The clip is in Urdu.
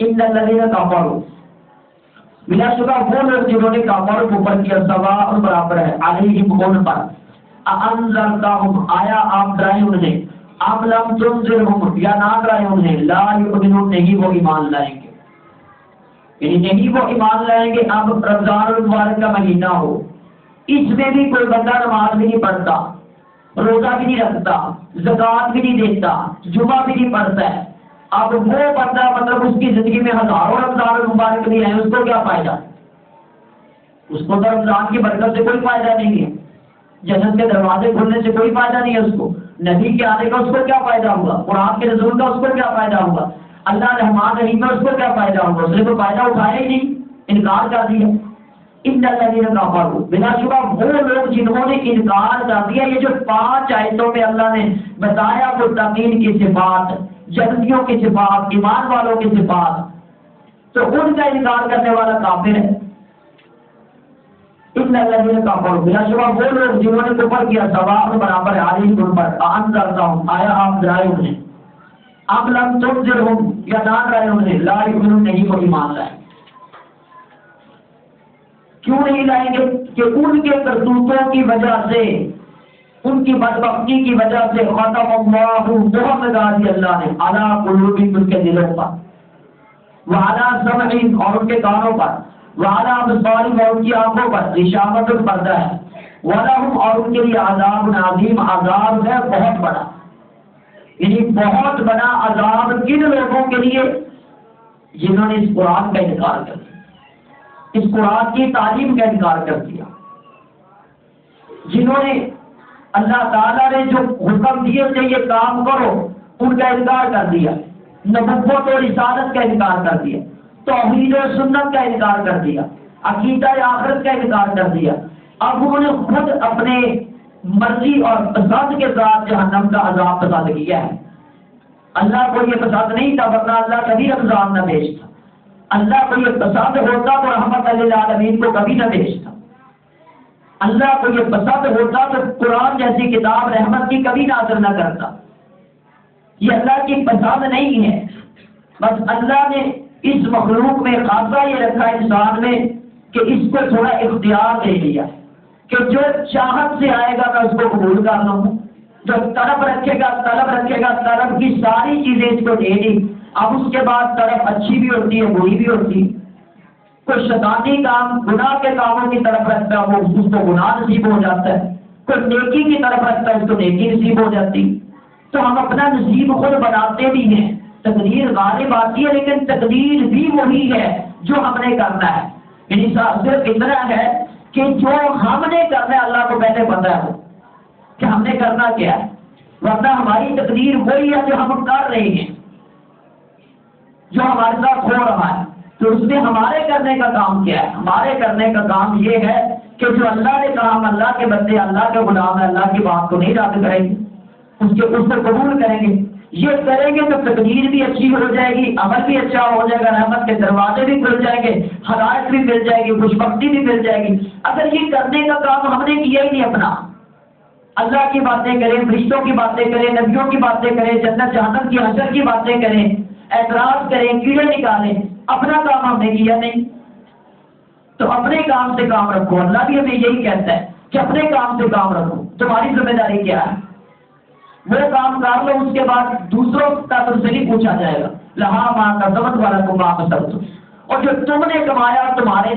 ان الذین کفروا، بلا شبہ وہ لوگ جنہوں نے کافروں کو اوپر کیا، سوا اور برابر ہے، علیہم ان پر، انذرتہم آیا آپ ڈرائے انہیں، ام لم تنذرہم یا نہ ڈرائے انہیں، لا یؤمنون نہیں وہ ایمان لائیں گے، یعنی نہیں وہ ایمان لائیں گے۔ اب رمضان المبارک کا مہینہ ہو، اس میں بھی کوئی بندہ نماز بھی نہیں پڑھتا، روزہ بھی نہیں رکھتا، زکوٰۃ بھی نہیں دیتا، جمعہ بھی نہیں پڑھتا ہے، اب وہ بندہ مطلب اس کی زندگی میں ہزاروں رمضان المبارک بھی ہیں، اس کو کیا فائدہ؟ اس کو تو رمضان کی برکت سے کوئی فائدہ نہیں ہے، جنت کے دروازے کھلنے سے کوئی فائدہ نہیں ہے اس کو، نبی کے آنے کا اس کو کیا فائدہ ہوگا، قرآن کے نزول کا اس کو کیا فائدہ ہوگا، اللہ رحمان رحیم کا اس کو کیا فائدہ ہوگا؟ اس نے کوئی فائدہ اٹھایا ہی نہیں، انکار کر دیا۔ ان الذین کفروا، بلا شبہ وہ لوگ جنہوں نے انکار کر دیا۔ یہ جو 5 آیتوں میں اللہ نے بتایا متقین کی صفات، جنتیوں کی صفات، ایمان والوں کی صفات، تو ان کا انکار کرنے والا کافر ہے۔ ان الذین کفروا، بلا شبہ وہ لوگ جنہوں نے کفر کیا، سواء برابر ہے، علیہم ان پر، انذرتہم آیا آپ ڈرائے انہیں، ام لم تنذرہم یا نہ ڈرائے انہیں، لا یؤمنون نہیں وہ ایمان لائیں۔ کیوں نہیں لائیں گے؟ کہ ان کے کرتوتوں کی وجہ سے، ان کی بدبختی کی وجہ سے، ختم اللہ بہت لگا دی اللہ نے، علی قلوبہم ان کے دلوں پر، وعلی سمعہم اور ان کے کانوں پر، وعلی ابصارہم اور ان کی آنکھوں پر، غشاوۃ پردہ ہے، ولہم اور ان کے لیے عذاب عظیم، عذاب ہے بہت بڑا، یعنی بہت بڑا عذاب کن لوگوں کے لیے؟ جنہوں نے اس قرآن کا انکار کر دیا، اس قرآن کی تعلیم کا انکار کر دیا، جنہوں نے اللہ تعالیٰ نے جو حکم دیے تھے یہ کام کرو، ان کا انکار کر دیا، نبوت اور رسالت کا انکار کر دیا، توحید و سنت کا انکار کر دیا، عقیدہ آخرت کا انکار کر دیا، اب انہوں نے خود اپنے مرضی اور پسند کے ساتھ جہنم کا عذاب پسند کیا ہے۔ اللہ کو یہ پسند نہیں تھا، ورنہ اللہ کبھی رمضان نہ بھیجتا، اللہ کو یہ پسند ہوتا تو رحمت للعالمین کو کبھی نہ بھیجتا، اللہ کو یہ پسند ہوتا تو قرآن جیسی کتاب رحمت کی کبھی نازل نہ کرتا۔ یہ اللہ کی پسند نہیں ہے، بس اللہ نے اس مخلوق میں خاصہ یہ رکھا انسان میں کہ اس کو تھوڑا اختیار دے دیا کہ جو چاہت سے آئے گا میں اس کو قبول کر لوں، جو طلب رکھے گا طلب کی ساری چیزیں اس کو دے دی۔ اب اس کے بعد طرف اچھی بھی ہوتی ہے بری بھی ہوتی ہے، کوئی شیطانی کام گناہ کے کاموں کی طرف رکھتا ہے وہ اس کو گناہ نصیب ہو جاتا ہے، کوئی نیکی کی طرف رکھتا ہے اس کو نیکی نصیب ہو جاتی۔ تو ہم اپنا نصیب خود بناتے بھی ہیں، تقدیر غالب آتی ہے لیکن تقدیر بھی وہی ہے جو ہم نے کرنا ہے، یعنی صرف اتنا ہے کہ جو ہم نے کرنا ہے اللہ کو پہلے پتا ہے کہ ہم نے کرنا کیا ہے، ورنہ ہماری تقدیر وہی ہے جو ہم کر رہے ہیں، جو ہمارے ساتھ ہو رہا ہے۔ تو اس میں ہمارے کرنے کا کام کیا ہے؟ ہمارے کرنے کا کام یہ ہے کہ جو اللہ نے کہا، ہم اللہ کے بندے، اللہ کے غلام ہیں، اللہ کی بات کو نہیں رد کریں گے، اس کو قبول کریں گے۔ یہ کریں گے تو تقدیر بھی اچھی ہو جائے گی، عمل بھی اچھا ہو جائے گا، رحمت کے دروازے بھی کھل جائیں گے، ہدایت بھی مل جائے گی، خوش بختی بھی مل جائے گی۔ اگر یہ کرنے کا کام ہم نے کیا ہی نہیں اپنا، اللہ کی باتیں کریں، فرشتوں کی باتیں کریں، نبیوں کی باتیں کریں، جنت جہنم کی حشر کی باتیں کریں، اعتراض کریں، کیڑے نکالیں، اپنا کام ہم نے کیا نہیں، تو اپنے کام سے کام رکھو۔ اللہ بھی ہمیں یہی کہتا ہے کہ اپنے کام سے کام رکھو، تمہاری ذمہ داری کیا ہے، وہ کام کر لو، اس کے بعد دوسروں کا تم سے نہیں پوچھا جائے گا، لہا ماں کا سبت والا کو ماں کا سبت، اور جو تم نے کمایا تمہارے